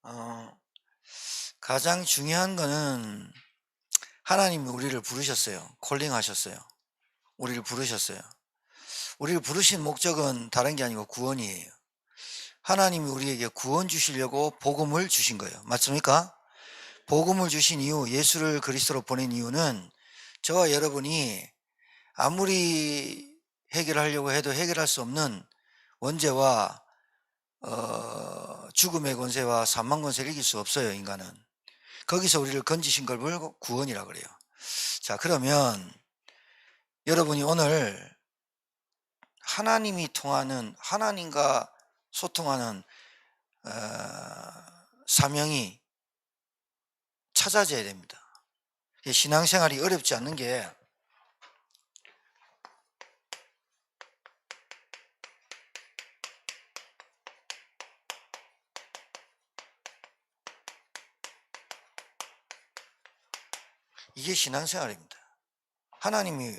어, 가장 중요한 거는 하나님이 우리를 부르셨어요. 콜링하셨어요. 우리를 부르셨어요. 우리를 부르신 목적은 다른 게 아니고 구원이에요. 하나님이 우리에게 구원 주시려고 복음을 주신 거예요. 맞습니까? 복음을 주신 이유, 예수를 그리스도로 보낸 이유는 저와 여러분이 아무리 해결하려고 해도 해결할 수 없는 원죄와 죽음의 권세와 사망 권세를 이길 수 없어요, 인간은. 거기서 우리를 건지신 걸 보고 구원이라 그래요. 자, 그러면 여러분이 오늘 하나님이 통하는, 하나님과 소통하는 어, 사명이 찾아져야 됩니다. 신앙생활이 어렵지 않는 게 이게 신앙생활입니다. 하나님이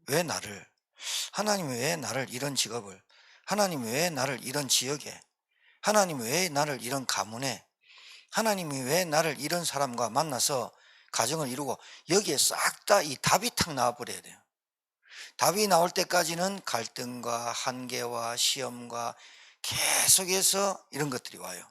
왜 나를, 하나님이 왜 나를 이런 직업을, 하나님이 왜 나를 이런 지역에, 하나님이 왜 나를 이런 가문에, 하나님이 왜 나를 이런 사람과 만나서 가정을 이루고, 여기에 싹 다 이 답이 탁 나와버려야 돼요. 답이 나올 때까지는 갈등과 한계와 시험과 계속해서 이런 것들이 와요.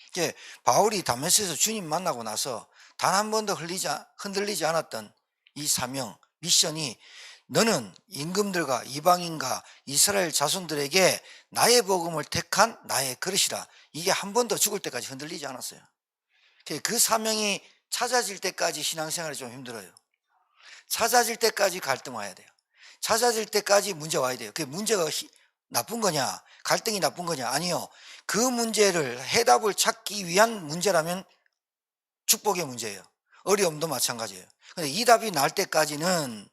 이제 바울이 다메섹에서 주님 만나고 나서 단 한 번도 흔들리지 않았던 이 사명, 미션이 너는 임금들과 이방인과 이스라엘 자손들에게 나의 복음을 택한 나의 그릇이라. 이게 한 번도 죽을 때까지 흔들리지 않았어요. 그 사명이 찾아질 때까지 신앙생활이 좀 힘들어요. 찾아질 때까지 갈등 와야 돼요. 찾아질 때까지 문제 와야 돼요. 그 문제가 나쁜 거냐, 갈등이 나쁜 거냐? 아니요. 그 문제를 해답을 찾기 위한 문제라면 축복의 문제예요. 어려움도 마찬가지예요. 근데 이 답이 날 때까지는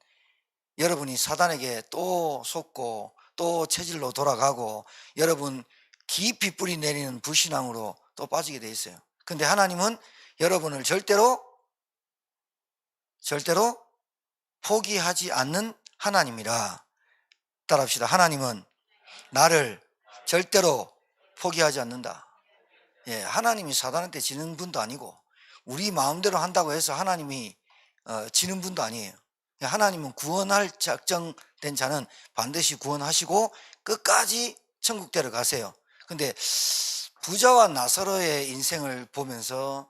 여러분이 사단에게 또 속고 또 체질로 돌아가고 여러분 깊이 뿌리 내리는 불신앙으로 또 빠지게 돼 있어요. 근데 하나님은 여러분을 절대로 포기하지 않는 하나님이라. 따라합시다. 하나님은 나를 절대로 포기하지 않는다. 예, 하나님이 사단한테 지는 분도 아니고 우리 마음대로 한다고 해서 하나님이 지는 분도 아니에요. 하나님은 구원할 작정된 자는 반드시 구원하시고 끝까지 천국 데려가세요. 근데 부자와 나사로의 인생을 보면서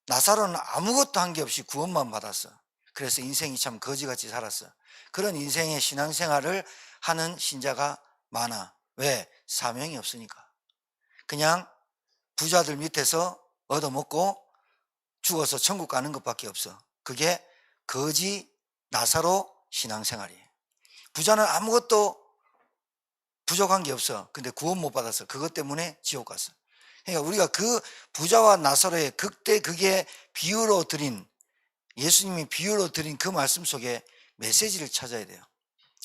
나사로는 아무것도 한 게 없이 구원만 받았어. 그래서 인생이 참 거지같이 살았어. 그런 인생의 신앙생활을 하는 신자가 많아. 왜? 사명이 없으니까. 그냥 부자들 밑에서 얻어먹고 죽어서 천국 가는 것밖에 없어. 그게 거지 나사로 신앙생활이에요. 부자는 아무것도 부족한 게 없어. 근데 구원 못 받았어. 그것 때문에 지옥 갔어. 그러니까 우리가 그 부자와 나사로의 극에 비유로 드린, 예수님이 비유로 드린 그 말씀 속에 메시지를 찾아야 돼요.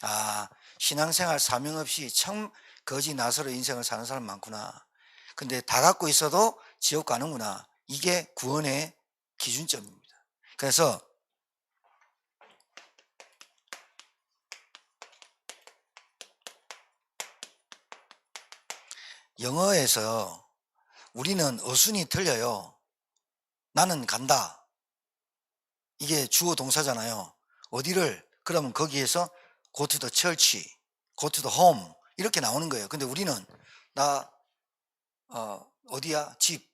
아, 신앙생활 사명 없이 참 거지 나사로 인생을 사는 사람 많구나. 근데 다 갖고 있어도 지옥 가는구나. 이게 구원의 기준점입니다. 그래서 영어에서 우리는 어순이 틀려요. 나는 간다. 이게 주어 동사잖아요. 어디를? 그러면 거기에서 go to the church, go to the home 이렇게 나오는 거예요. 근데 우리는 나 어디야? 집.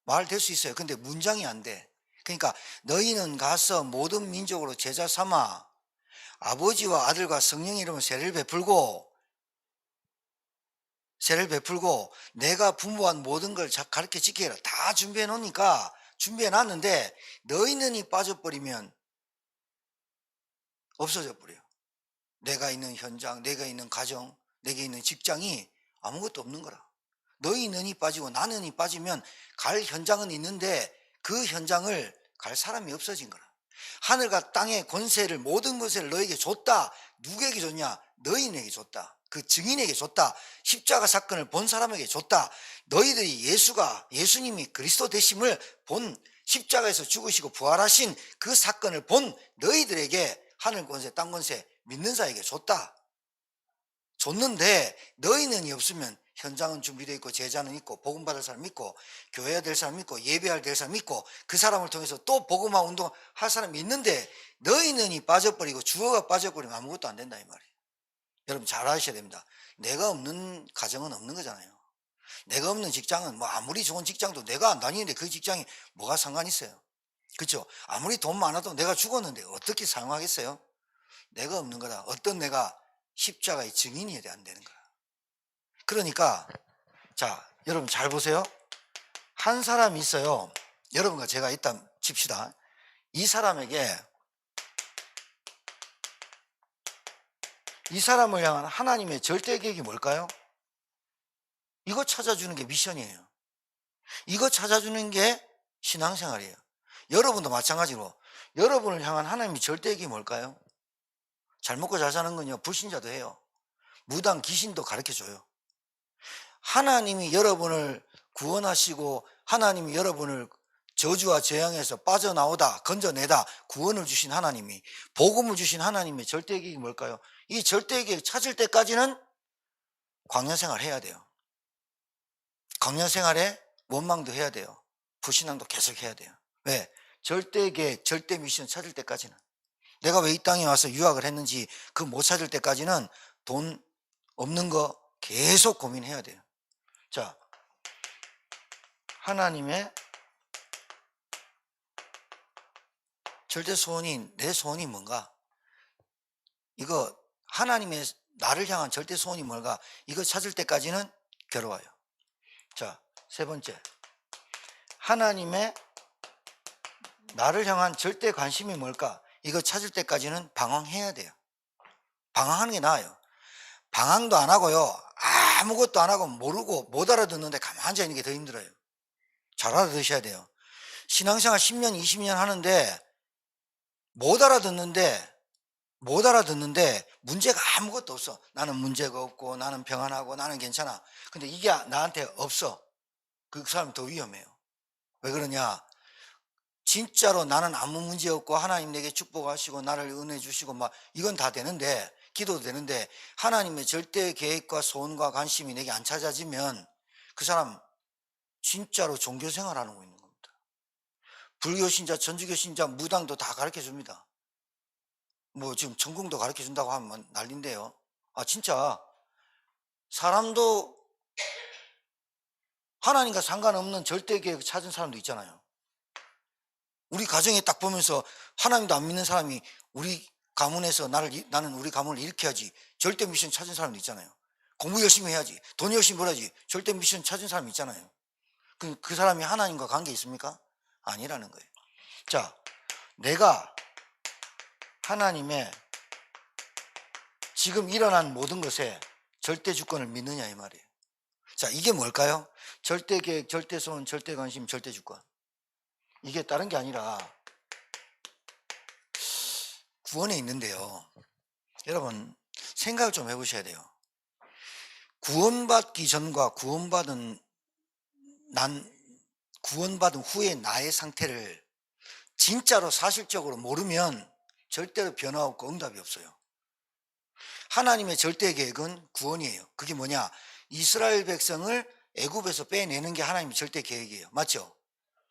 말 될 수 있어요. 근데 문장이 안 돼. 그러니까 너희는 가서 모든 민족으로 제자 삼아 아버지와 아들과 성령의 이름으로 세를 베풀고 내가 분부한 모든 걸 가르쳐 지키라. 다 준비해 놓으니까 준비해 놨는데 너희는 이 빠져버리면 없어져 버려요. 내가 있는 현장, 내가 있는 가정, 내게 있는 직장이 아무것도 없는 거라. 너희는 이 빠지고 나는 이 빠지면 갈 현장은 있는데 그 현장을 갈 사람이 없어진 거라. 하늘과 땅의 권세를, 모든 것을 너에게 줬다. 누구에게 줬냐? 너희에게 줬다. 그 증인에게 줬다. 십자가 사건을 본 사람에게 줬다. 너희들이 예수님이 그리스도 되심을 본, 십자가에서 죽으시고 부활하신 그 사건을 본 너희들에게 하늘 권세, 땅 권세 믿는 자에게 줬다. 줬는데 너희는 없으면 현장은 준비되어 있고 제자는 있고 복음 받을 사람 있고 교회해야 될 사람 있고 예배할 될 사람 있고 그 사람을 통해서 또 복음화 운동할 사람이 있는데 너희는이 빠져버리고 주어가 빠져버리면 아무것도 안 된다 이 말이에요. 여러분 잘 아셔야 됩니다. 내가 없는 가정은 없는 거잖아요. 내가 없는 직장은 뭐 아무리 좋은 직장도 내가 안 다니는데 그 직장이 뭐가 상관 있어요. 그렇죠? 아무리 돈 많아도 내가 죽었는데 어떻게 사용하겠어요? 내가 없는 거다. 어떤 내가 십자가의 증인이 안 되는 거야. 그러니까 자 여러분 잘 보세요. 한 사람이 있어요. 여러분과 제가 일단 칩시다. 이 사람에게 이 사람을 향한 하나님의 절대 계획이 뭘까요? 이거 찾아주는 게 미션이에요. 이거 찾아주는 게 신앙생활이에요. 여러분도 마찬가지로 여러분을 향한 하나님의 절대 계획이 뭘까요? 잘 먹고 잘 사는 건요 불신자도 해요. 무당 귀신도 가르쳐줘요. 하나님이 여러분을 구원하시고 하나님이 여러분을 저주와 재앙에서 빠져나오다 건져내다 구원을 주신 하나님이 복음을 주신 하나님의 절대 계획이 뭘까요? 이 절대 계획 찾을 때까지는 광야생활 해야 돼요. 광야생활에 원망도 해야 돼요. 불신앙도 계속 해야 돼요. 왜? 절대 계획, 절대 미션 찾을 때까지는. 내가 왜 이 땅에 와서 유학을 했는지 그 못 찾을 때까지는 돈 없는 거 계속 고민해야 돼요. 자, 하나님의 절대 소원이 내 소원이 뭔가? 이거 하나님의 나를 향한 절대 소원이 뭘까? 이거 찾을 때까지는 괴로워요. 자, 세 번째. 하나님의 나를 향한 절대 관심이 뭘까? 이거 찾을 때까지는 방황해야 돼요. 방황하는 게 나아요. 방황도 안 하고요. 아무것도 안 하고 모르고 못 알아듣는데 가만히 앉아 있는 게 더 힘들어요. 잘 알아들으셔야 돼요. 신앙생활 10년, 20년 하는데 못 알아듣는데 문제가 아무것도 없어. 나는 문제가 없고 나는 평안하고 나는 괜찮아. 근데 이게 나한테 없어. 그 사람이 더 위험해요. 왜 그러냐? 진짜로 나는 아무 문제 없고 하나님 내게 축복하시고 나를 은혜 주시고 막 이건 다 되는데 기도도 되는데 하나님의 절대 계획과 소원과 관심이 내게 안 찾아지면 그 사람 진짜로 종교생활 하는 거 있는 겁니다. 불교 신자, 천주교 신자, 무당도 다 가르쳐 줍니다. 뭐 지금 전공도 가르쳐 준다고 하면 난리인데요. 진짜 사람도 하나님과 상관없는 절대 계획 찾은 사람도 있잖아요. 우리 가정에 딱 보면서 하나님도 안 믿는 사람이 우리 가문에서 나는 우리 가문을 일으켜야지 절대 미션 찾은 사람도 있잖아요. 공부 열심히 해야지 돈 열심히 벌어야지 절대 미션 찾은 사람이 있잖아요. 그 사람이 하나님과 관계 있습니까? 아니라는 거예요. 자, 내가 하나님의 지금 일어난 모든 것에 절대 주권을 믿느냐 이 말이에요. 자, 이게 뭘까요? 절대 계획, 절대 소원, 절대 관심, 절대 주권. 이게 다른 게 아니라 구원에 있는데요. 여러분 생각을 좀 해보셔야 돼요. 구원받기 전과 구원받은 후의 나의 상태를 진짜로 사실적으로 모르면 절대로 변화 없고 응답이 없어요. 하나님의 절대 계획은 구원이에요. 그게 뭐냐? 이스라엘 백성을 애굽에서 빼내는 게 하나님의 절대 계획이에요. 맞죠?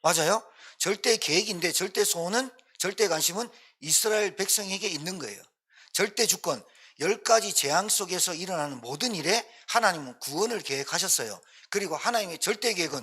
맞아요? 절대 계획인데 절대 소원은 절대 관심은 이스라엘 백성에게 있는 거예요. 절대 주권 10가지 재앙 속에서 일어나는 모든 일에 하나님은 구원을 계획하셨어요. 그리고 하나님의 절대 계획은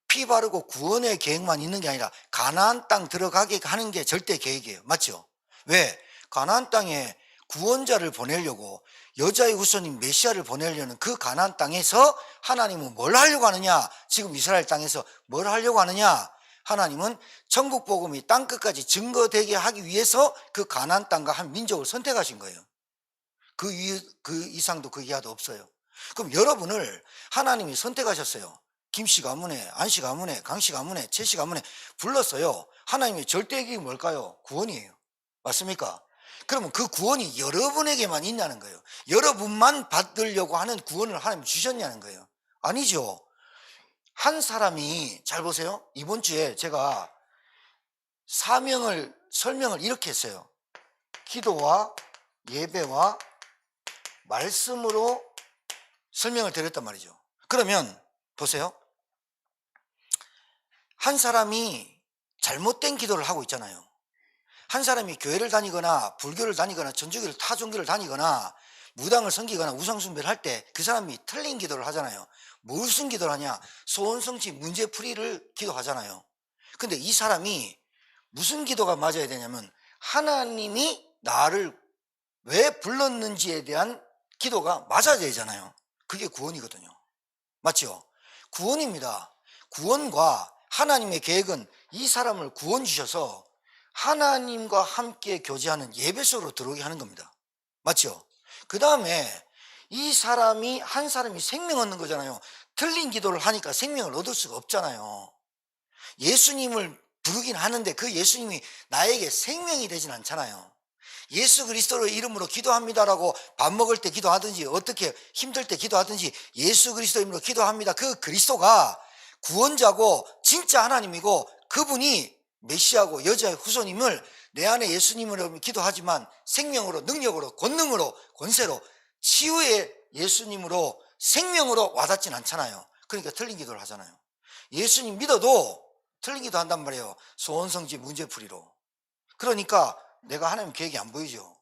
피 바르고 구원의 계획만 있는 게 아니라 가나안 땅 들어가게 하는 게 절대 계획이에요. 맞죠? 왜? 가나안 땅에 구원자를 보내려고 여자의 후손인 메시아를 보내려는 그 가나안 땅에서 하나님은 뭘 하려고 하느냐? 지금 이스라엘 땅에서 뭘 하려고 하느냐? 하나님은 천국 복음이 땅끝까지 증거되게 하기 위해서 그 가나안 땅과 한 민족을 선택하신 거예요. 그 이상도 그 이하도 없어요. 그럼 여러분을 하나님이 선택하셨어요. 김씨 가문에, 안씨 가문에, 강씨 가문에, 최씨 가문에 불렀어요. 하나님의 절대 계획이 뭘까요? 구원이에요. 맞습니까? 그러면 그 구원이 여러분에게만 있냐는 거예요. 여러분만 받으려고 하는 구원을 하나님 주셨냐는 거예요. 아니죠. 한 사람이 잘 보세요. 이번 주에 제가 설명을 이렇게 했어요. 기도와 예배와 말씀으로 설명을 드렸단 말이죠. 그러면 보세요. 한 사람이 잘못된 기도를 하고 있잖아요. 한 사람이 교회를 다니거나 불교를 다니거나 전주교를 타종교를 다니거나 무당을 섬기거나 우상숭배를 할 때 그 사람이 틀린 기도를 하잖아요. 무슨 기도를 하냐? 소원성취 문제풀이를 기도하잖아요. 근데 이 사람이 무슨 기도가 맞아야 되냐면 하나님이 나를 왜 불렀는지에 대한 기도가 맞아야 되잖아요. 그게 구원이거든요. 맞죠? 구원입니다. 구원과 하나님의 계획은 이 사람을 구원 주셔서 하나님과 함께 교제하는 예배 속으로 들어오게 하는 겁니다. 맞죠? 그 다음에 이 사람이 한 사람이 생명 얻는 거잖아요. 틀린 기도를 하니까 생명을 얻을 수가 없잖아요. 예수님을 부르긴 하는데 그 예수님이 나에게 생명이 되진 않잖아요. 예수 그리스도의 이름으로 기도합니다라고 밥 먹을 때 기도하든지 어떻게 힘들 때 기도하든지 예수 그리스도 이름으로 기도합니다. 그 그리스도가 구원자고 진짜 하나님이고 그분이 메시아고 여자의 후손임을 내 안에 예수님으로 기도하지만 생명으로 능력으로 권능으로 권세로 치유의 예수님으로 생명으로 와닿진 않잖아요. 그러니까 틀린 기도를 하잖아요. 예수님 믿어도 틀린 기도 한단 말이에요. 소원성지 문제풀이로. 그러니까 내가 하나님 계획이 안 보이죠.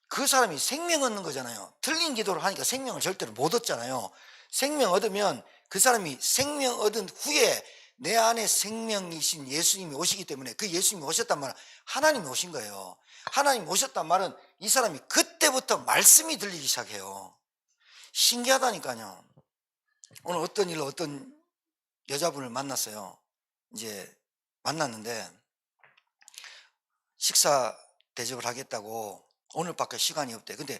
그 사람이 생명 얻는 거잖아요. 틀린 기도를 하니까 생명을 절대로 못 얻잖아요. 생명 얻으면 그 사람이 생명 얻은 후에 내 안에 생명이신 예수님이 오시기 때문에 그 예수님이 오셨단 말은 하나님이 오신 거예요. 하나님이 오셨단 말은 이 사람이 그때부터 말씀이 들리기 시작해요. 신기하다니까요. 오늘 어떤 일로 어떤 여자분을 만났어요. 이제 만났는데 식사 대접을 하겠다고 오늘밖에 시간이 없대. 근데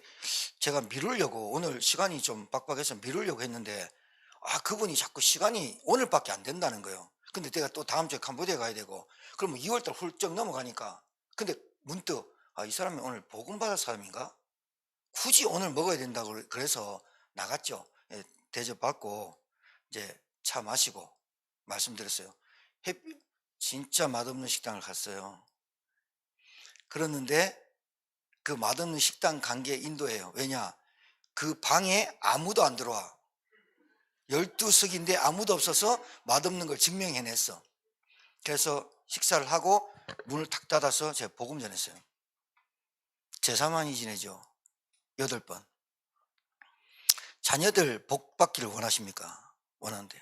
제가 미루려고 오늘 시간이 좀 빡빡해서 미루려고 했는데 그분이 자꾸 시간이 오늘밖에 안 된다는 거예요. 근데 내가 또 다음 주에 캄보디아 가야 되고 그러면 2월달 훌쩍 넘어가니까 근데 문득 이 사람이 오늘 복음 받을 사람인가? 굳이 오늘 먹어야 된다고 그래서 나갔죠. 예, 대접받고 이제 차 마시고 말씀드렸어요. 진짜 맛없는 식당을 갔어요. 그랬는데 그 맛없는 식당 간 게 인도예요. 왜냐? 그 방에 아무도 안 들어와. 12석인데 아무도 없어서 맛없는 걸 증명해냈어. 그래서 식사를 하고 문을 탁 닫아서 제가 복음 전했어요. 제사 많이 지내죠. 8번. 자녀들 복 받기를 원하십니까? 원하는데.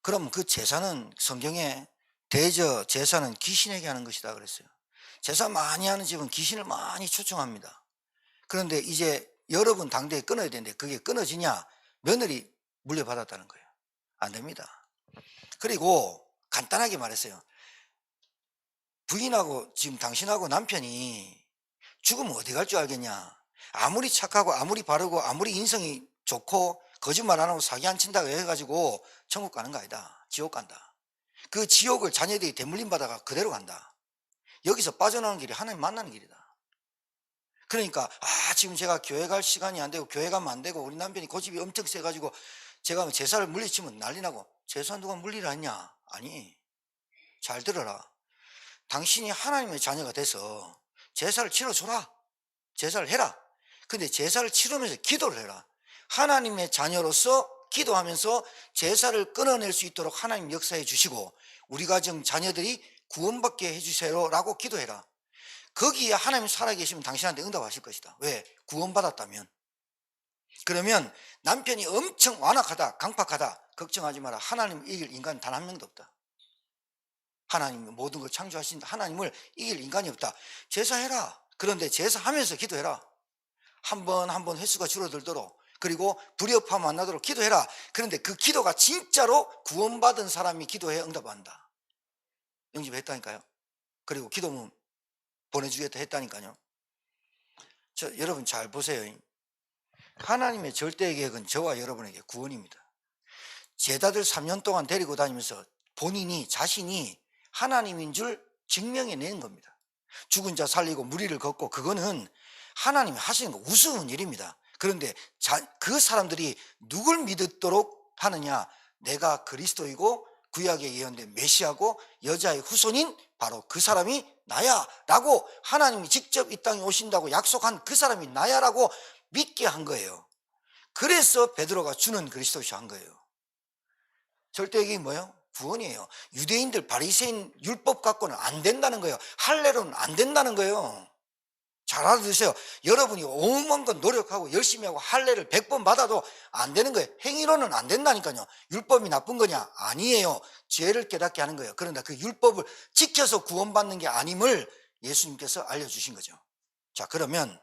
그럼 그 제사는 성경에 대저 제사는 귀신에게 하는 것이다 그랬어요. 제사 많이 하는 집은 귀신을 많이 초청합니다. 그런데 이제 여러분 당대에 끊어야 되는데 그게 끊어지냐? 며느리 물려받았다는 거예요. 안 됩니다. 그리고 간단하게 말했어요. 부인하고 지금 당신하고 남편이 죽으면 어디 갈 줄 알겠냐? 아무리 착하고 아무리 바르고 아무리 인성이 좋고 거짓말 안 하고 사기 안 친다고 해가지고 천국 가는 거 아니다. 지옥 간다. 그 지옥을 자녀들이 대물림 받아가 그대로 간다. 여기서 빠져나오는 길이 하나님 만나는 길이다. 그러니까 지금 제가 교회 갈 시간이 안 되고 교회 가면 안 되고 우리 남편이 고집이 엄청 세가지고 제가 제사를 물리치면 난리 나고 제사 누가 물리라 했냐? 아니, 잘 들어라. 당신이 하나님의 자녀가 돼서 제사를 치러줘라. 제사를 해라. 근데 제사를 치르면서 기도를 해라. 하나님의 자녀로서 기도하면서 제사를 끊어낼 수 있도록 하나님 역사해 주시고 우리 가정 자녀들이 구원받게 해주세요라고 기도해라. 거기에 하나님 살아계시면 당신한테 응답하실 것이다. 왜? 구원받았다면. 그러면 남편이 엄청 완악하다 강팍하다 걱정하지 마라. 하나님을 이길 인간 단 한 명도 없다. 하나님이 모든 걸 창조하신 하나님을 이길 인간이 없다. 제사해라. 그런데 제사하면서 기도해라. 한 번 한 번 횟수가 줄어들도록 그리고 불협화 만나도록 기도해라. 그런데 그 기도가 진짜로 구원받은 사람이 기도해 응답한다. 영접했다니까요. 그리고 기도문 보내주겠다 했다니까요. 여러분 잘 보세요. 하나님의 절대 계획은 저와 여러분에게 구원입니다. 제자들 3년 동안 데리고 다니면서 본인이 자신이 하나님인 줄 증명해낸 겁니다. 죽은 자 살리고 무리를 걷고 그거는 하나님이 하시는 거 우스운 일입니다. 그런데 그 사람들이 누굴 믿도록 하느냐? 내가 그리스도이고 구약에 예언된 메시아고 여자의 후손인 바로 그 사람이 나야 라고 하나님이 직접 이 땅에 오신다고 약속한 그 사람이 나야 라고 믿게 한 거예요. 그래서 베드로가 주는 그리스도시 한 거예요. 절대적인 뭐예요? 구원이에요. 유대인들 바리새인 율법 갖고는 안 된다는 거예요. 할례로는 안 된다는 거예요. 잘 알아두세요. 여러분이 오만 건 노력하고 열심히 하고 할례를 100번 받아도 안 되는 거예요. 행위로는 안 된다니까요. 율법이 나쁜 거냐? 아니에요. 죄를 깨닫게 하는 거예요. 그런데 그 율법을 지켜서 구원받는 게 아님을 예수님께서 알려주신 거죠. 자, 그러면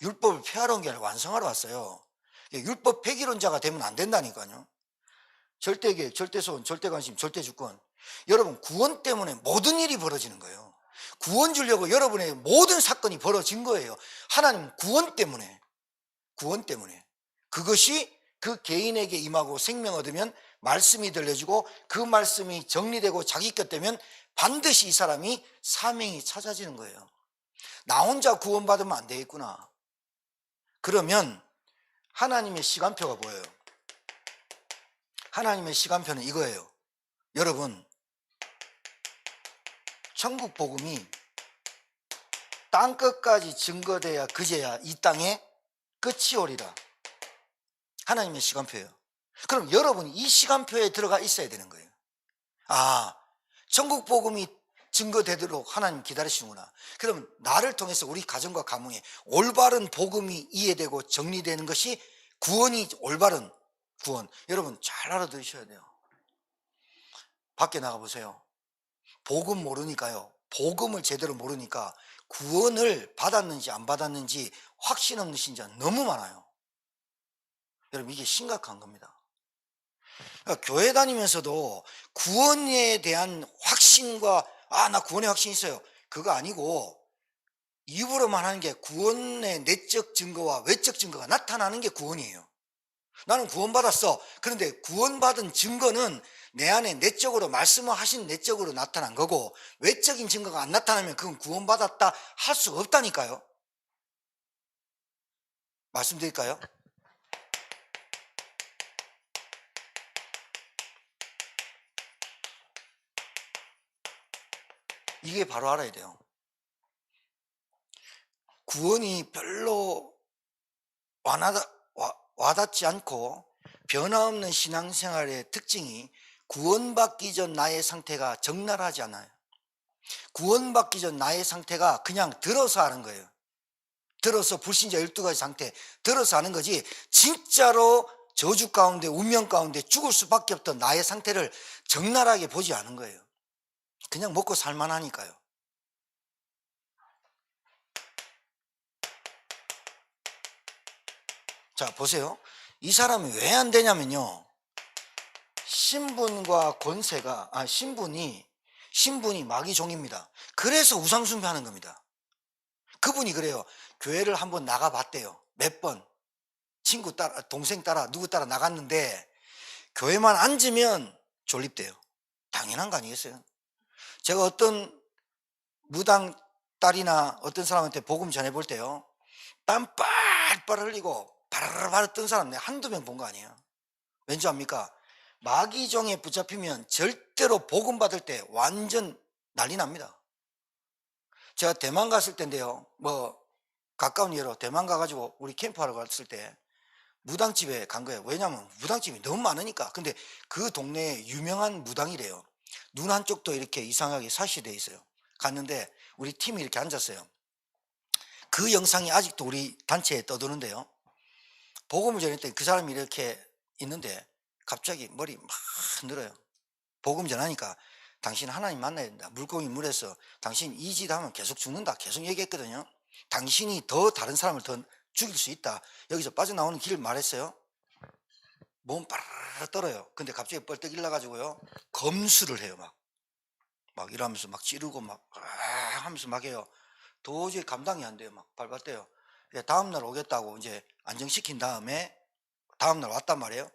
율법을 폐하러 온 게 아니라 완성하러 왔어요. 율법 폐기론자가 되면 안 된다니까요. 절대계, 절대소원, 절대관심, 절대주권. 여러분, 구원 때문에 모든 일이 벌어지는 거예요. 구원 주려고 여러분의 모든 사건이 벌어진 거예요. 하나님 구원 때문에. 그것이 그 개인에게 임하고 생명 얻으면 말씀이 들려주고 그 말씀이 정리되고 자기 것 되면 반드시 이 사람이 사명이 찾아지는 거예요. 나 혼자 구원받으면 안 되겠구나. 그러면 하나님의 시간표가 뭐예요? 하나님의 시간표는 이거예요. 여러분, 천국 복음이 땅끝까지 증거돼야 그제야 이 땅에 끝이 오리라. 하나님의 시간표예요. 그럼 여러분이 이 시간표에 들어가 있어야 되는 거예요. 아, 천국 복음이 증거되도록 하나님 기다리시는구나. 그럼 나를 통해서 우리 가정과 가문에 올바른 복음이 이해되고 정리되는 것이 구원이 올바른 구원. 여러분 잘 알아두셔야 돼요. 밖에 나가보세요. 복음 모르니까요. 복음을 제대로 모르니까 구원을 받았는지 안 받았는지 확신 없는 신자 너무 많아요. 여러분 이게 심각한 겁니다. 그러니까 교회 다니면서도 구원에 대한 확신과 나 구원의 확신이 있어요. 그거 아니고 입으로만 하는 게 구원의 내적 증거와 외적 증거가 나타나는 게 구원이에요. 나는 구원받았어. 그런데 구원받은 증거는 내 안에 내적으로 말씀을 하신 내적으로 나타난 거고 외적인 증거가 안 나타나면 그건 구원받았다 할 수가 없다니까요. 말씀드릴까요? 이게 바로 알아야 돼요. 구원이 별로 와닿지 않고 변화없는 신앙생활의 특징이 구원받기 전 나의 상태가 적나라하지 않아요. 구원받기 전 나의 상태가 그냥 들어서 하는 거예요. 들어서 불신자 12가지 상태 들어서 하는 거지 진짜로 저주 가운데 운명 가운데 죽을 수밖에 없던 나의 상태를 적나라하게 보지 않은 거예요. 그냥 먹고 살만하니까요. 자 보세요. 이 사람이 왜 안 되냐면요, 신분과 권세가 신분이 마귀 종입니다. 그래서 우상숭배하는 겁니다. 그분이 그래요. 교회를 한번 나가봤대요. 몇 번 친구 따라 동생 따라 누구 따라 나갔는데 교회만 앉으면 졸립대요. 당연한 거 아니겠어요? 제가 어떤 무당 딸이나 어떤 사람한테 복음 전해볼 때요, 땀 빨빨 흘리고 바르르바르 뜬 사람 내가 한두 명 본 거 아니에요. 왠지 압니까? 마귀종에 붙잡히면 절대로 복음 받을 때 완전 난리 납니다. 제가 대만 갔을 때인데요, 가까운 예로 대만 가가지고 우리 캠프하러 갔을 때 무당집에 간 거예요. 왜냐하면 무당집이 너무 많으니까. 근데 그 동네에 유명한 무당이래요. 눈 한쪽도 이렇게 이상하게 사시되어 있어요. 갔는데 우리 팀이 이렇게 앉았어요. 그 영상이 아직도 우리 단체에 떠도는데요, 복음을 전했더니 그 사람이 이렇게 있는데 갑자기 머리 막 흔들어요. 복음 전하니까 당신 하나님 만나야 된다. 물고기 물에서 당신 이 짓 하면 계속 죽는다. 계속 얘기했거든요. 당신이 더 다른 사람을 더 죽일 수 있다. 여기서 빠져나오는 길을 말했어요. 몸 빠르르 떨어요. 근데 갑자기 뻘떡 일어나가지고요, 검수를 해요. 막 이러면서 막 찌르고 막 하면서 막 해요. 도저히 감당이 안 돼요. 막 밟았대요. 다음날 오겠다고 이제 안정시킨 다음에 다음날 왔단 말이에요.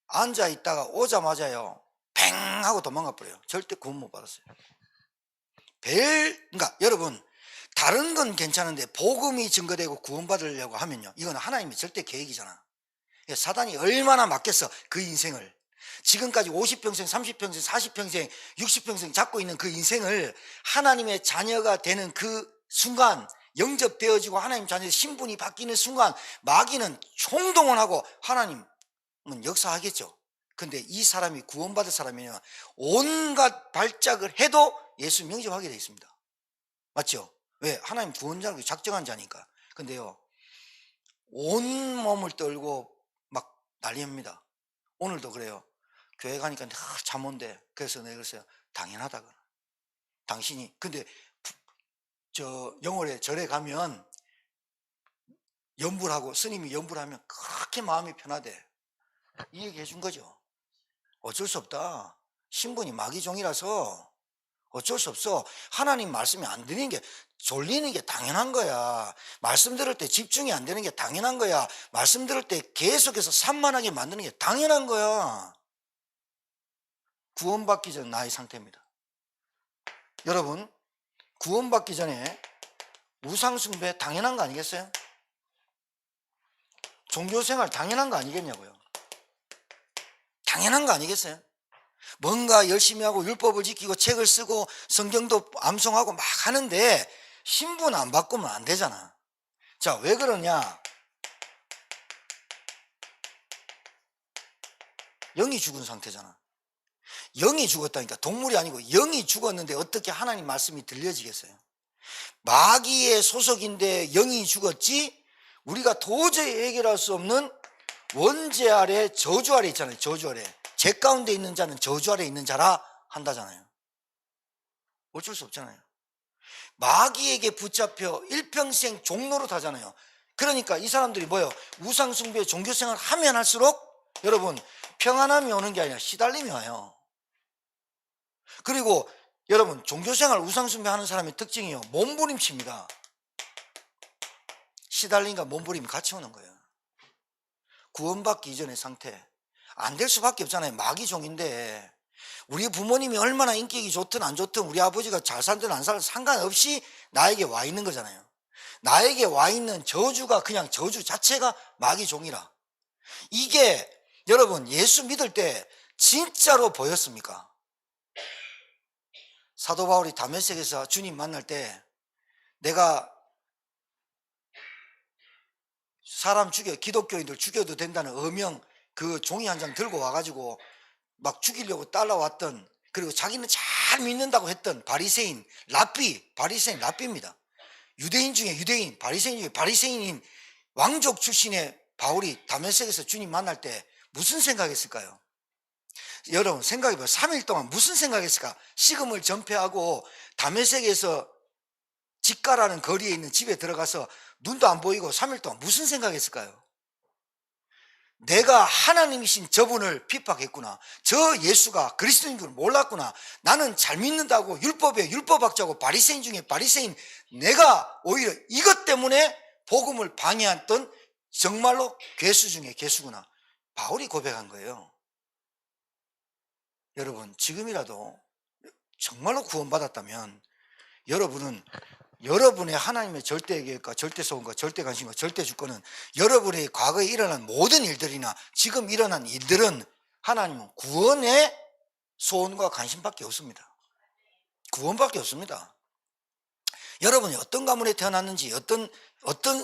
앉아 있다가 오자마자요, 팽 하고 도망가 버려요. 절대 구원 못 받았어요. 그러니까 여러분, 다른 건 괜찮은데 복음이 증거되고 구원받으려고 하면요, 이건 하나님의 절대 계획이잖아. 사단이 얼마나 막겠어. 그 인생을 지금까지 50평생 30평생 40평생 60평생 잡고 있는 그 인생을 하나님의 자녀가 되는 그 순간 영접되어지고 하나님 자녀의 신분이 바뀌는 순간 마귀는 총동원하고 하나님은 역사하겠죠. 근데 이 사람이 구원받을 사람이면 온갖 발작을 해도 예수 영접하게 되어 있습니다. 맞죠? 왜? 하나님 구원자로 작정한 자니까. 근데요, 온 몸을 떨고 막 난리합니다. 오늘도 그래요. 교회 가니까 잠 온대. 그래서 내가 그랬어요. 당연하다. 당신이. 근데 저 영월에 절에 가면 연불하고 스님이 연불하면 그렇게 마음이 편하대. 이 얘기 해준 거죠. 어쩔 수 없다. 신분이 마귀종이라서 어쩔 수 없어. 하나님 말씀이 안 들리는 게, 졸리는 게 당연한 거야. 말씀 들을 때 집중이 안 되는 게 당연한 거야. 말씀 들을 때 계속해서 산만하게 만드는 게 당연한 거야. 구원받기 전 나의 상태입니다. 여러분, 구원받기 전에 우상숭배 당연한 거 아니겠어요? 종교생활 당연한 거 아니겠냐고요. 당연한 거 아니겠어요? 뭔가 열심히 하고 율법을 지키고 책을 쓰고 성경도 암송하고 막 하는데 신분 안 바꾸면 안 되잖아. 자, 왜 그러냐? 영이 죽은 상태잖아. 영이 죽었다니까. 동물이 아니고 영이 죽었는데 어떻게 하나님 말씀이 들려지겠어요? 마귀의 소속인데 영이 죽었지, 우리가 도저히 해결할 수 없는 원죄 아래 저주 아래 있잖아요. 저주 아래. 죄 가운데 있는 자는 저주 아래 있는 자라 한다잖아요. 어쩔 수 없잖아요. 마귀에게 붙잡혀 일평생 종노릇 하잖아요. 그러니까 이 사람들이 뭐예요? 우상숭배 종교생활 하면 할수록 여러분 평안함이 오는 게 아니라 시달림이 와요. 그리고 여러분 종교생활 우상숭배 하는 사람의 특징이요, 몸부림칩니다. 시달림과 몸부림이 같이 오는 거예요. 구원받기 이전의 상태 안 될 수밖에 없잖아요. 마귀종인데 우리 부모님이 얼마나 인격이 좋든 안 좋든 우리 아버지가 잘 살든 안 살든 상관없이 나에게 와 있는 거잖아요. 나에게 와 있는 저주가 그냥 저주 자체가 마귀종이라. 이게 여러분 예수 믿을 때 진짜로 보였습니까? 사도 바울이 다메섹에서 주님 만날 때 내가 사람 기독교인들 죽여도 된다는 어명 그 종이 한 장 들고 와가지고 막 죽이려고 따라왔던, 그리고 자기는 잘 믿는다고 했던 바리새인 랍비입니다. 유대인 중에 유대인, 바리새인 중에 바리새인인 왕족 출신의 바울이 다메섹에서 주님 만날 때 무슨 생각했을까요? 여러분 생각해봐요. 3일 동안 무슨 생각했을까? 식음을 전폐하고 다메섹에서 집가라는 거리에 있는 집에 들어가서 눈도 안 보이고 3일 동안 무슨 생각했을까요? 내가 하나님이신 저분을 핍박했구나. 저 예수가 그리스도인 줄 몰랐구나. 나는 잘 믿는다고 율법에 율법학자고 바리새인 중에 바리새인 내가 오히려 이것 때문에 복음을 방해했던 정말로 괴수 중에 괴수구나. 바울이 고백한 거예요. 여러분 지금이라도 정말로 구원받았다면 여러분은 여러분의 하나님의 절대 계획과 절대 소원과 절대 관심과 절대 주권은 여러분의 과거에 일어난 모든 일들이나 지금 일어난 일들은 하나님은 구원의 소원과 관심밖에 없습니다. 구원밖에 없습니다. 여러분이 어떤 가문에 태어났는지, 어떤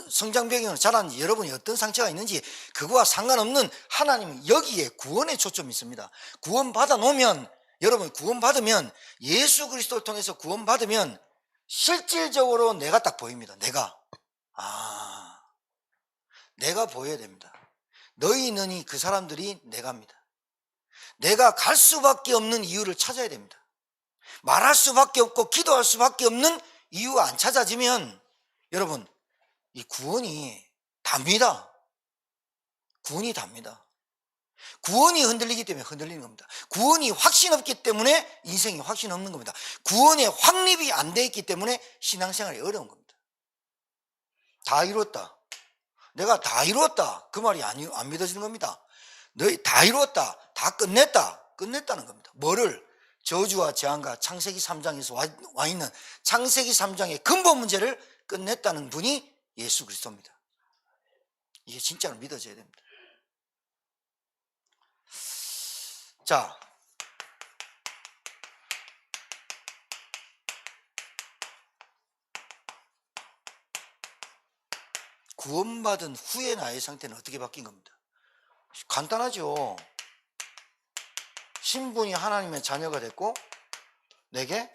성장 배경으로 자랐는지, 여러분이 어떤 상처가 있는지 그거와 상관없는 하나님은 여기에 구원에 초점이 있습니다. 구원받아 놓으면, 여러분 구원받으면, 예수 그리스도를 통해서 구원받으면 실질적으로 내가 딱 보입니다. 내가 보여야 됩니다. 너희는 그 사람들이 내가입니다. 내가 갈 수밖에 없는 이유를 찾아야 됩니다. 말할 수밖에 없고 기도할 수밖에 없는 이유가 안 찾아지면 여러분 이 구원이 답니다. 구원이 답니다. 구원이 흔들리기 때문에 흔들리는 겁니다. 구원이 확신 없기 때문에 인생이 확신 없는 겁니다. 구원의 확립이 안 돼 있기 때문에 신앙생활이 어려운 겁니다. 다 이뤘다. 내가 다 이뤘다. 그 말이 안 믿어지는 겁니다. 너희 다 이뤘다. 다 끝냈다. 끝냈다는 겁니다. 뭐를? 저주와 재앙과 창세기 3장에서 와 있는 창세기 3장의 근본 문제를 끝냈다는 분이 예수 그리스도입니다. 이게 진짜로 믿어져야 됩니다. 자, 구원받은 후에 나의 상태는 어떻게 바뀐 겁니다. 간단하죠. 신분이 하나님의 자녀가 됐고 내게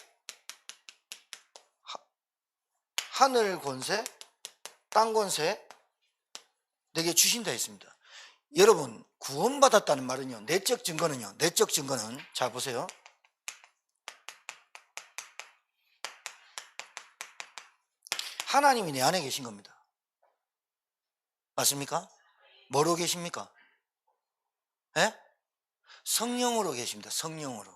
하늘 권세, 땅 권세 내게 주신다 했습니다. 여러분, 구원받았다는 말은요, 내적 증거는요, 내적 증거는, 자 보세요. 하나님이 내 안에 계신 겁니다. 맞습니까? 뭐로 계십니까? 예? 성령으로 계십니다. 성령으로.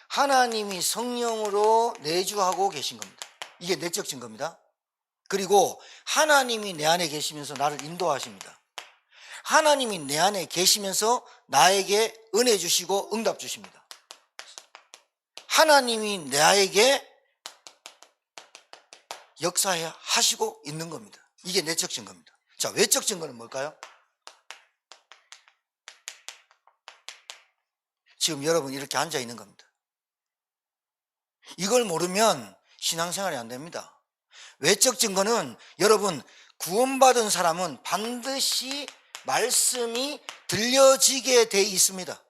하나님이 성령으로 내주하고 계신 겁니다. 이게 내적 증거입니다. 그리고 하나님이 내 안에 계시면서 나를 인도하십니다. 하나님이 내 안에 계시면서 나에게 은혜 주시고 응답 주십니다. 하나님이 나에게 역사하시고 있는 겁니다. 이게 내적 증거입니다. 자, 외적 증거는 뭘까요? 지금 여러분 이렇게 앉아 있는 겁니다. 이걸 모르면 신앙생활이 안 됩니다. 외적 증거는 여러분, 구원받은 사람은 반드시 말씀이 들려지게 돼 있습니다.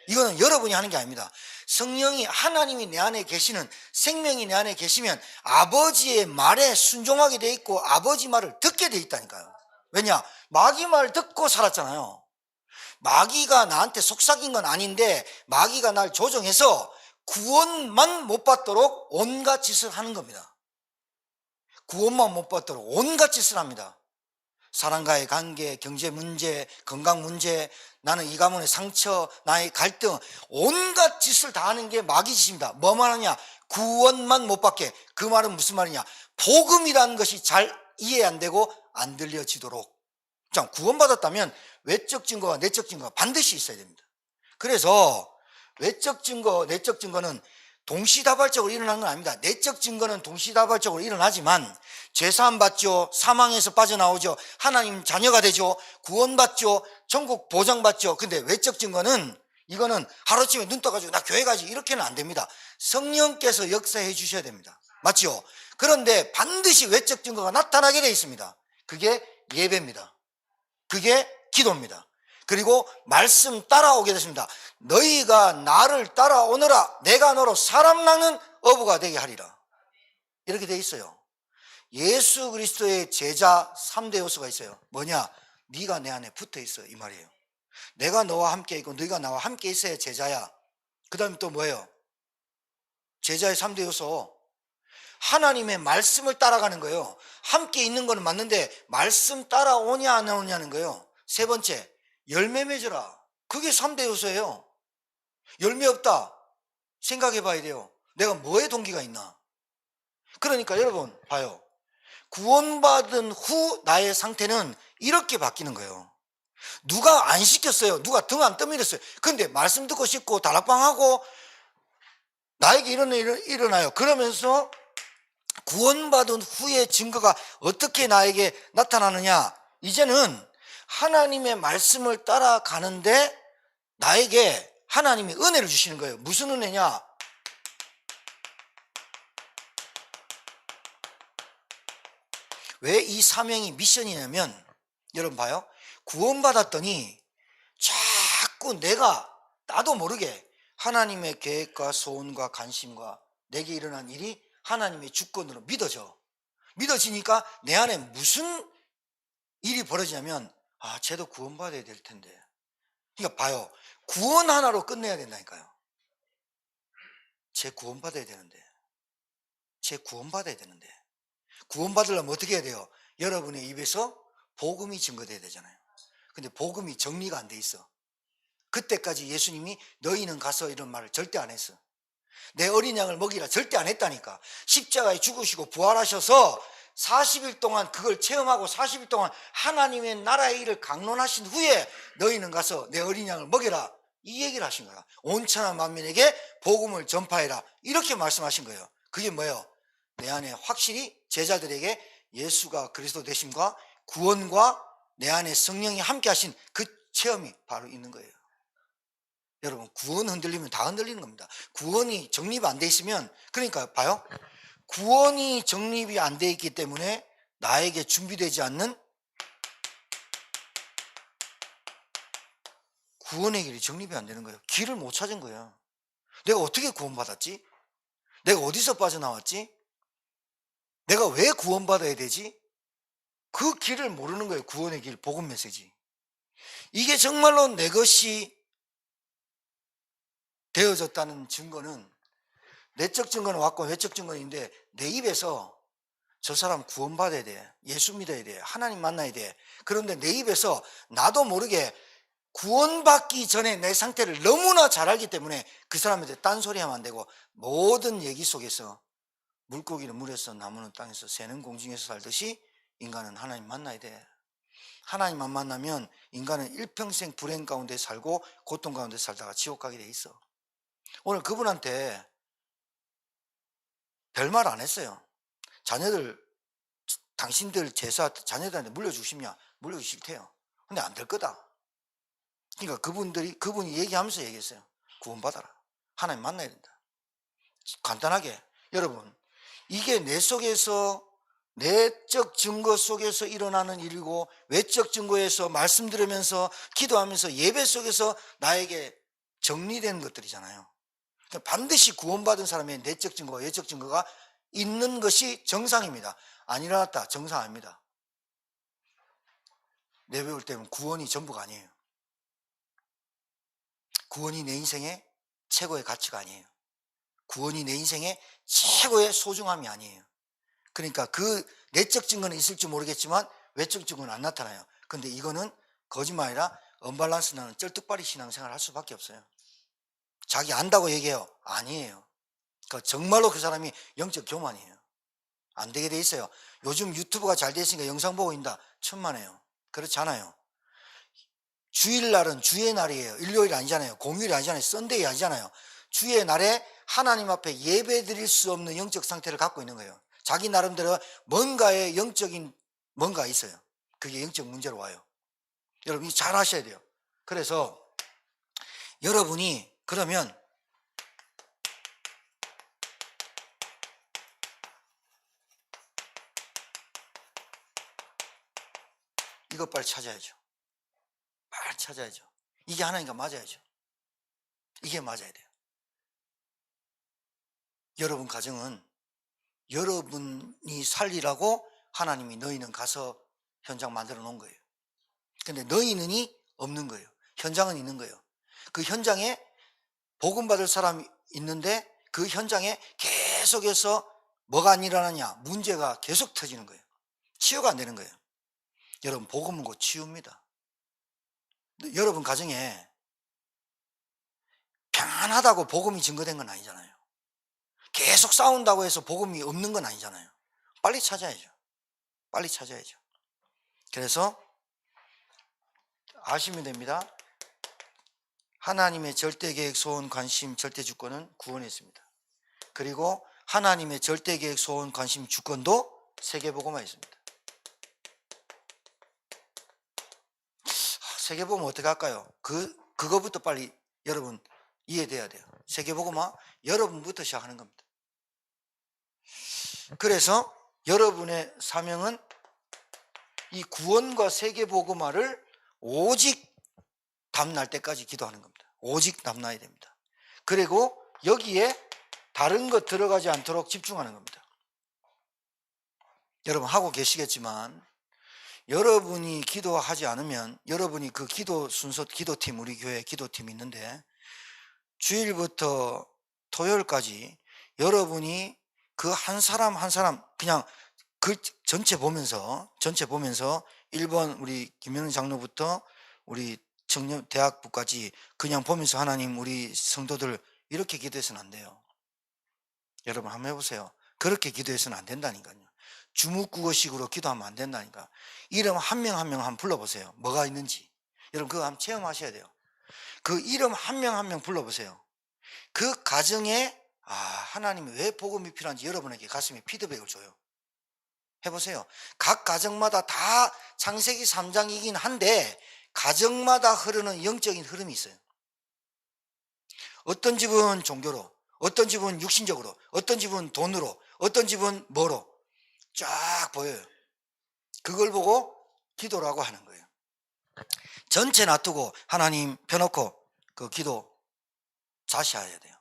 이거는 여러분이 하는 게 아닙니다. 성령이, 하나님이 내 안에 계시는, 생명이 내 안에 계시면 아버지의 말에 순종하게 돼 있고 아버지 말을 듣게 돼 있다니까요. 왜냐? 마귀 말 듣고 살았잖아요. 마귀가 나한테 속삭인 건 아닌데 마귀가 날 조종해서 구원만 못 받도록 온갖 짓을 하는 겁니다. 구원만 못 받도록 온갖 짓을 합니다. 사람과의 관계, 경제 문제, 건강 문제, 나는 이 가문의 상처, 나의 갈등, 온갖 짓을 다 하는 게 마귀 짓입니다. 뭐만 하냐? 구원만 못 받게. 그 말은 무슨 말이냐? 복음이라는 것이 잘 이해 안 되고 안 들려지도록. 자, 구원받았다면 외적 증거와 내적 증거가 반드시 있어야 됩니다. 그래서 외적 증거, 내적 증거는 동시다발적으로 일어나는 건 아닙니다. 내적 증거는 동시다발적으로 일어나지만 죄사함 받죠, 사망에서 빠져나오죠, 하나님 자녀가 되죠, 구원받죠, 천국 보장받죠. 근데 외적 증거는 이거는 하루아침에 눈 떠가지고 나 교회 가지 이렇게는 안 됩니다. 성령께서 역사해 주셔야 됩니다. 맞죠? 그런데 반드시 외적 증거가 나타나게 돼 있습니다. 그게 예배입니다. 그게 기도입니다. 그리고 말씀 따라오게 됐습니다. 너희가 나를 따라오너라. 내가 너로 사람 낳는 어부가 되게 하리라. 이렇게 돼 있어요. 예수 그리스도의 제자 3대 요소가 있어요. 뭐냐? 네가 내 안에 붙어 있어, 이 말이에요. 내가 너와 함께 있고 너희가 나와 함께 있어야 제자야. 그 다음에 또 뭐예요? 제자의 3대 요소, 하나님의 말씀을 따라가는 거예요. 함께 있는 거는 맞는데 말씀 따라오냐 안 오냐는 거예요. 세 번째, 열매 맺어라. 그게 3대 요소예요. 열매 없다, 생각해 봐야 돼요. 내가 뭐에 동기가 있나? 그러니까 여러분 봐요. 구원받은 후 나의 상태는 이렇게 바뀌는 거예요. 누가 안 시켰어요. 누가 등 안 떠밀었어요. 그런데 말씀 듣고 싶고 다락방하고 나에게 이런 일이 일어나요. 그러면서 구원받은 후의 증거가 어떻게 나에게 나타나느냐? 이제는 하나님의 말씀을 따라가는데 나에게 하나님이 은혜를 주시는 거예요. 무슨 은혜냐? 왜 이 사명이 미션이냐면, 여러분 봐요. 구원받았더니 자꾸 나도 모르게 하나님의 계획과 소원과 관심과 내게 일어난 일이 하나님의 주권으로 믿어지니까 내 안에 무슨 일이 벌어지냐면, 쟤도 구원받아야 될 텐데. 그러니까 봐요. 구원 하나로 끝내야 된다니까요. 쟤 구원받아야 되는데. 구원받으려면 어떻게 해야 돼요? 여러분의 입에서 복음이 증거돼야 되잖아요. 근데 복음이 정리가 안 돼 있어. 그때까지 예수님이 너희는 가서 이런 말을 절대 안 했어. 내 어린 양을 먹이라 절대 안 했다니까. 십자가에 죽으시고 부활하셔서 40일 동안 그걸 체험하고 40일 동안 하나님의 나라의 일을 강론하신 후에 너희는 가서 내 어린 양을 먹여라, 이 얘기를 하신 거야. 온 천하 만민에게 복음을 전파해라, 이렇게 말씀하신 거예요. 그게 뭐예요? 내 안에 확실히 제자들에게 예수가 그리스도 되심과 구원과 내 안에 성령이 함께 하신 그 체험이 바로 있는 거예요. 여러분, 구원 흔들리면 다 흔들리는 겁니다. 구원이 정립이 안 돼 있으면, 그러니까 봐요. 구원이 정립이 안 돼 있기 때문에 나에게 준비되지 않는 구원의 길이 정립이 안 되는 거예요. 길을 못 찾은 거예요. 내가 어떻게 구원받았지? 내가 어디서 빠져나왔지? 내가 왜 구원받아야 되지? 그 길을 모르는 거예요. 구원의 길, 복음 메시지. 이게 정말로 내 것이 되어졌다는 증거는, 내적 증거는 왔고 외적 증거인데, 내 입에서 저 사람 구원받아야 돼, 예수 믿어야 돼, 하나님 만나야 돼. 그런데 내 입에서 나도 모르게 구원받기 전에 내 상태를 너무나 잘 알기 때문에 그 사람한테 딴소리하면 안 되고, 모든 얘기 속에서 물고기는 물에서, 나무는 땅에서, 새는 공중에서 살듯이 인간은 하나님 만나야 돼. 하나님만 만나면 인간은 일평생 불행 가운데 살고 고통 가운데 살다가 지옥 가게 돼 있어. 오늘 그분한테 별말 안 했어요. 자녀들, 당신들 제사 자녀들한테 물려주고 싶냐? 물려주기 싫대요. 근데 안 될 거다. 그러니까 그분이 얘기하면서 얘기했어요. 구원받아라. 하나님 만나야 된다. 간단하게. 여러분, 이게 내 속에서, 내적 증거 속에서 일어나는 일이고, 외적 증거에서 말씀 들으면서 기도하면서 예배 속에서 나에게 정리되는 것들이잖아요. 그러니까 반드시 구원받은 사람의 내적 증거와 외적 증거가 있는 것이 정상입니다. 안 일어났다, 정상 아닙니다. 내 배울 때는 구원이 전부가 아니에요. 구원이 내 인생의 최고의 가치가 아니에요. 구원이 내 인생의 최고의 소중함이 아니에요. 그러니까 그 내적 증거는 있을지 모르겠지만 외적 증거는 안 나타나요. 근데 이거는 거짓말이라 언밸런스 나는 쩔뚝발이 신앙생활 할 수밖에 없어요. 자기 안다고 얘기해요. 아니에요. 그러니까 정말로 그 사람이 영적 교만이에요. 안 되게 돼 있어요. 요즘 유튜브가 잘 돼 있으니까 영상 보고 있다. 천만에요. 그렇지 않아요. 주일날은 주의 날이에요. 일요일 아니잖아요. 공휴일이 아니잖아요. 썬데이 아니잖아요. 주의 날에 하나님 앞에 예배 드릴 수 없는 영적 상태를 갖고 있는 거예요. 자기 나름대로 뭔가의 영적인 뭔가 있어요. 그게 영적 문제로 와요. 여러분이 잘 하셔야 돼요. 그래서 여러분이 그러면 이것 빨리 찾아야죠. 빨리 찾아야죠. 이게 하나님과 맞아야죠. 이게 맞아야 돼요. 여러분 가정은 여러분이 살리라고 하나님이 너희는 가서 현장 만들어 놓은 거예요. 근데 너희는이 없는 거예요. 현장은 있는 거예요. 그 현장에 복음 받을 사람이 있는데 그 현장에 계속해서 뭐가 안 일어나냐? 문제가 계속 터지는 거예요. 치유가 안 되는 거예요. 여러분, 복음은 곧 치유입니다. 여러분 가정에 평안하다고 복음이 증거된 건 아니잖아요. 계속 싸운다고 해서 복음이 없는 건 아니잖아요. 빨리 찾아야죠. 빨리 찾아야죠. 그래서 아시면 됩니다. 하나님의 절대 계획, 소원, 관심, 절대 주권은 구원에 있습니다. 그리고 하나님의 절대 계획, 소원, 관심, 주권도 세계복음화에 있습니다. 세계복음 어떻게 할까요? 그거부터 빨리 여러분 이해돼야 돼요. 세계복음화 여러분부터 시작하는 겁니다. 그래서 여러분의 사명은 이 구원과 세계복음화를 오직 담날 때까지 기도하는 겁니다. 오직 담나야 됩니다. 그리고 여기에 다른 것 들어가지 않도록 집중하는 겁니다. 여러분 하고 계시겠지만 여러분이 기도하지 않으면 여러분이 그 기도 순서, 기도팀, 우리 교회 기도팀이 있는데 주일부터 토요일까지 여러분이 그 한 사람 한 사람 그냥 그 전체 보면서 1번 우리 김현웅 장로부터 우리 청년 대학부까지 그냥 보면서 하나님 우리 성도들 이렇게 기도해서는 안 돼요. 여러분 한번 해보세요. 그렇게 기도해서는 안 된다니까요. 주묵국어식으로 기도하면 안 된다니까. 이름 한 명 한 명 한번 불러보세요. 뭐가 있는지. 여러분 그거 한번 체험하셔야 돼요. 그 이름 한 명 한 명 불러보세요. 그 가정에 하나님이 왜 복음이 필요한지 여러분에게 가슴에 피드백을 줘요. 해보세요. 각 가정마다 다 창세기 3장이긴 한데 가정마다 흐르는 영적인 흐름이 있어요. 어떤 집은 종교로, 어떤 집은 육신적으로, 어떤 집은 돈으로, 어떤 집은 뭐로 쫙 보여요. 그걸 보고 기도라고 하는 거예요. 전체 놔두고 하나님 펴놓고 그 기도 자시해야 돼요.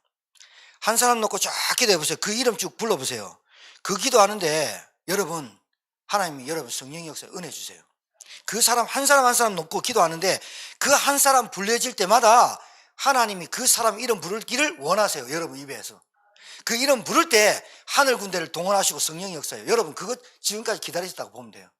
한 사람 놓고 쫙 기도해 보세요. 그 이름 쭉 불러보세요. 그 기도하는데 여러분, 하나님이 여러분 성령의 역사에 은혜 주세요. 그 사람 한 사람 한 사람 놓고 기도하는데 그 한 사람 불려질 때마다 하나님이 그 사람 이름 부르기를 원하세요. 여러분 입에서 그 이름 부를 때 하늘 군대를 동원하시고 성령의 역사예요. 여러분 그것 지금까지 기다리셨다고 보면 돼요.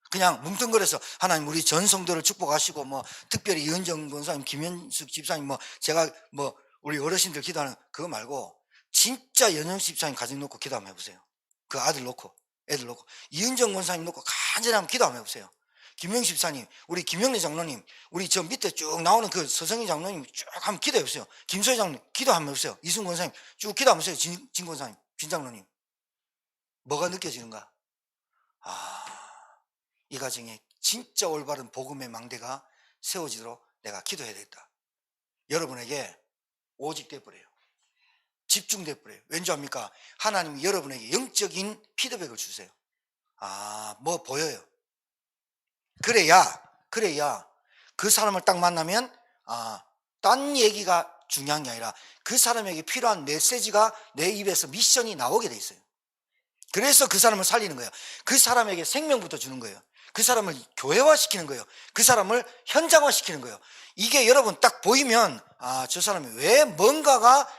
그냥 뭉뚱그려서 하나님 우리 전 성도를 축복하시고 뭐 특별히 이은정 권사님, 김현숙 집사님, 뭐 제가 뭐 우리 어르신들 기도하는 그거 말고 진짜 연영식 집사님 가정 놓고 기도 한번 해보세요. 그 아들 놓고 애들 놓고 이은정 권사님 놓고 간절히 한번 기도 한번 해보세요. 김영식 집사님, 우리 김영래 장로님, 우리 저 밑에 쭉 나오는 그 서성희 장로님 쭉 한번 기도해 보세요. 김소희 장로님 기도 한번 해보세요. 이순 권사님 쭉 기도 한번 해보세요. 진 권사님, 진 장로님 뭐가 느껴지는가? 이 가정에 진짜 올바른 복음의 망대가 세워지도록 내가 기도해야 되겠다. 여러분에게 오직 돼버려요. 집중돼버려요. 왠지 압니까? 하나님이 여러분에게 영적인 피드백을 주세요. 뭐 보여요. 그래야 그 사람을 딱 만나면 딴 얘기가 중요한 게 아니라 그 사람에게 필요한 메시지가 내 입에서 미션이 나오게 돼 있어요. 그래서 그 사람을 살리는 거예요. 그 사람에게 생명부터 주는 거예요. 그 사람을 교회화시키는 거예요. 그 사람을 현장화시키는 거예요. 이게 여러분 딱 보이면 저 사람이 왜 뭔가가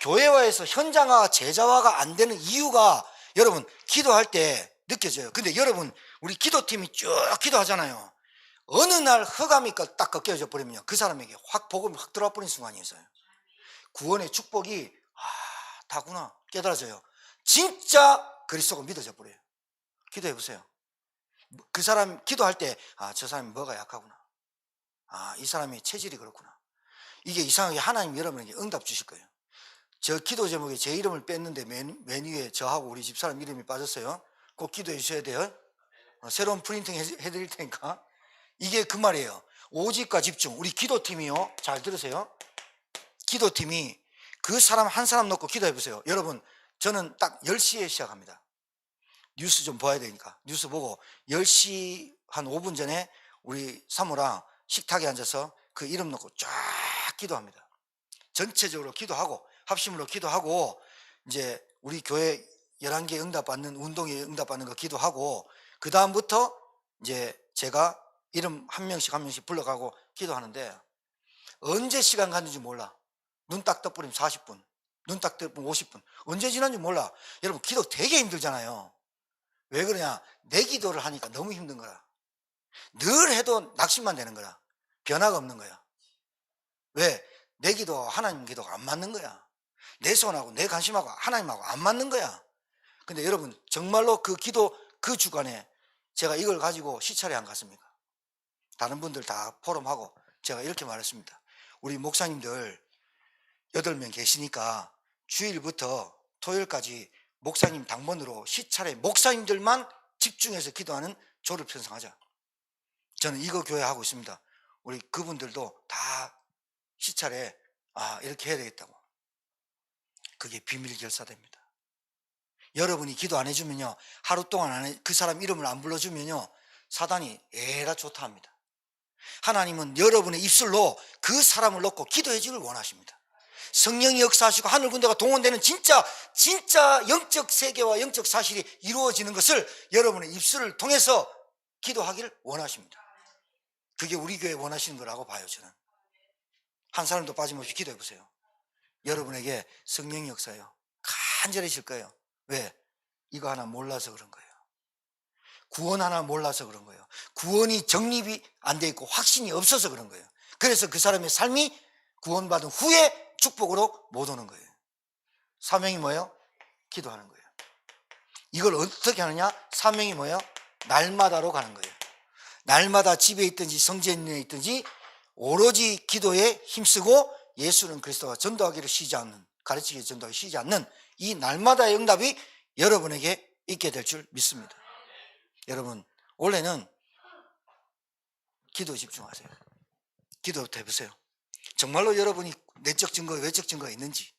교회화에서 현장화, 제자화가 안 되는 이유가 여러분 기도할 때 느껴져요. 근데 여러분 우리 기도팀이 쭉 기도하잖아요. 어느 날 흑암이 딱 꺾여져 버리면 그 사람에게 확 복음이 확 들어와 버린 순간이 있어요. 구원의 축복이 다구나 깨달아져요. 진짜 그리스도가 믿어져 버려요. 기도해 보세요. 그 사람 기도할 때 저 사람이 뭐가 약하구나, 이 사람이 체질이 그렇구나. 이게 이상하게 하나님 여러분에게 응답 주실 거예요. 저 기도 제목에 제 이름을 뺐는데 맨 위에 저하고 우리 집사람 이름이 빠졌어요. 꼭 기도해 주셔야 돼요. 새로운 프린팅 해드릴 테니까. 이게 그 말이에요. 오직과 집중. 우리 기도팀이요, 잘 들으세요. 기도팀이 그 사람 한 사람 놓고 기도해 보세요. 여러분 저는 딱 10시에 시작합니다. 뉴스 좀 봐야 되니까 뉴스 보고 10시 한 5분 전에 우리 사모랑 식탁에 앉아서 그 이름 놓고 쫙 기도합니다. 전체적으로 기도하고 합심으로 기도하고 이제 우리 교회 11개 응답받는 운동에 응답받는 거 기도하고 그 다음부터 이제 제가 이름 한 명씩 불러가고 기도하는데 언제 시간 갔는지 몰라. 눈 딱 떠버리면 40분, 눈 딱 떠버리면 50분, 언제 지난지 몰라. 여러분 기도 되게 힘들잖아요. 왜 그러냐? 내 기도를 하니까 너무 힘든 거라. 늘 해도 낙심만 되는 거라. 변화가 없는 거야. 왜? 내 기도 하나님 기도가 안 맞는 거야. 내 손하고 내 관심하고 하나님하고 안 맞는 거야. 근데 여러분 정말로 그 기도 그 주간에 제가 이걸 가지고 시찰에 안 갔습니까? 다른 분들 다 포럼하고 제가 이렇게 말했습니다. 우리 목사님들 8명 계시니까 주일부터 토요일까지 목사님 당번으로 시찰에 목사님들만 집중해서 기도하는 조를 편성하자. 저는 이거 교회 하고 있습니다. 우리 그분들도 다 시찰에 이렇게 해야 되겠다고. 그게 비밀 결사됩니다. 여러분이 기도 안 해주면요, 하루 동안 그 사람 이름을 안 불러주면요, 사단이 에라 좋다 합니다. 하나님은 여러분의 입술로 그 사람을 놓고 기도해 주길 원하십니다. 성령이 역사하시고 하늘 군대가 동원되는 진짜 영적 세계와 영적 사실이 이루어지는 것을 여러분의 입술을 통해서 기도하기를 원하십니다. 그게 우리 교회 원하시는 거라고 봐요. 저는 한 사람도 빠짐없이 기도해 보세요. 여러분에게 성령이 역사요 간절해질 거예요. 왜? 이거 하나 몰라서 그런 거예요. 구원 하나 몰라서 그런 거예요. 구원이 정립이 안 돼 있고 확신이 없어서 그런 거예요. 그래서 그 사람의 삶이 구원받은 후에 축복으로 못 오는 거예요. 사명이 뭐예요? 기도하는 거예요. 이걸 어떻게 하느냐? 사명이 뭐예요? 날마다로 가는 거예요. 날마다 집에 있든지 성전에 있든지 오로지 기도에 힘쓰고 예수는 그리스도가 전도하기를 쉬지 않는, 가르치기 전도하기 쉬지 않는 이 날마다의 응답이 여러분에게 있게 될 줄 믿습니다. 여러분 원래는 기도에 집중하세요. 기도부터 해보세요. 정말로 여러분이 내적 증거, 외적 증거가 있는지,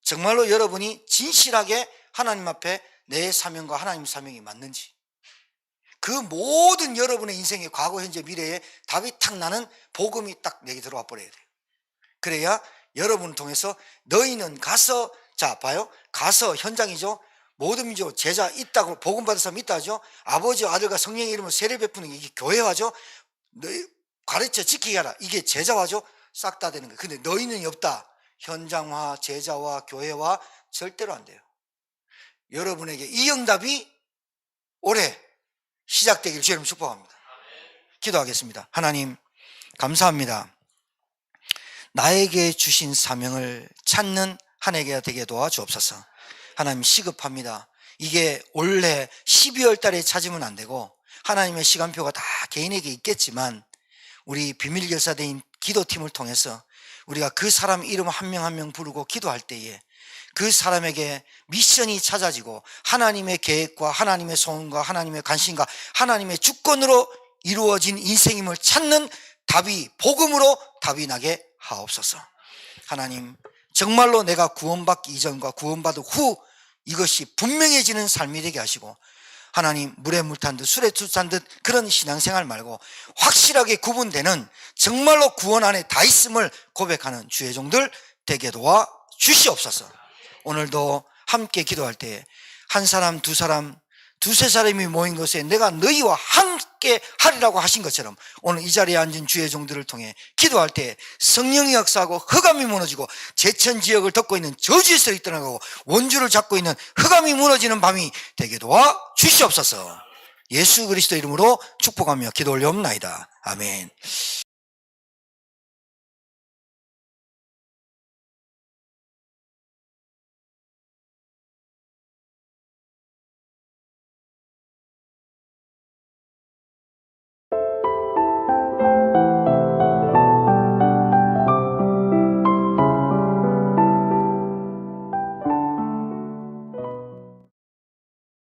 정말로 여러분이 진실하게 하나님 앞에 내 사명과 하나님 사명이 맞는지, 그 모든 여러분의 인생의 과거, 현재, 미래에 답이 탁 나는 복음이 딱 내게 들어와 버려야 돼요. 그래야 여러분을 통해서 너희는 가서, 자 봐요, 가서 현장이죠. 모든 민족 제자 있다고, 복음 받은 사람 있다 하죠. 아버지와 아들과 성령의 이름으로 세례 베푸는 게 이게 교회화죠. 너희 가르쳐 지키게 하라, 이게 제자화죠. 싹 다 되는 거예요. 근데 너희는 없다. 현장화, 제자화, 교회화 절대로 안 돼요. 여러분에게 이 응답이 올해 시작되기를 주님 축복합니다. 기도하겠습니다. 하나님 감사합니다. 나에게 주신 사명을 찾는 한 해가 되게 도와주옵소서. 하나님 시급합니다. 이게 원래 12월 달에 찾으면 안 되고 하나님의 시간표가 다 개인에게 있겠지만 우리 비밀결사대인 기도팀을 통해서 우리가 그 사람 이름 한 명 한 명 부르고 기도할 때에 그 사람에게 미션이 찾아지고 하나님의 계획과 하나님의 소원과 하나님의 관심과 하나님의 주권으로 이루어진 인생임을 찾는 답이, 복음으로 답이 나게 하옵소서. 하나님 정말로 내가 구원받기 이전과 구원받은 후 이것이 분명해지는 삶이 되게 하시고, 하나님 물에 물 탄 듯 술에 술 탄 듯 그런 신앙생활 말고 확실하게 구분되는 정말로 구원 안에 다 있음을 고백하는 주의 종들 되게 도와 주시옵소서. 오늘도 함께 기도할 때 한 사람, 두 사람, 두세 사람이 모인 것에 내가 너희와 함께 하리라고 하신 것처럼 오늘 이 자리에 앉은 주의 종들을 통해 기도할 때 성령이 역사하고 흑암이 무너지고 제천 지역을 덮고 있는 저주의 설이 떠나가고 원주를 잡고 있는 흑암이 무너지는 밤이 되게 도와 주시옵소서. 예수 그리스도 이름으로 축복하며 기도 올려옵나이다. 아멘.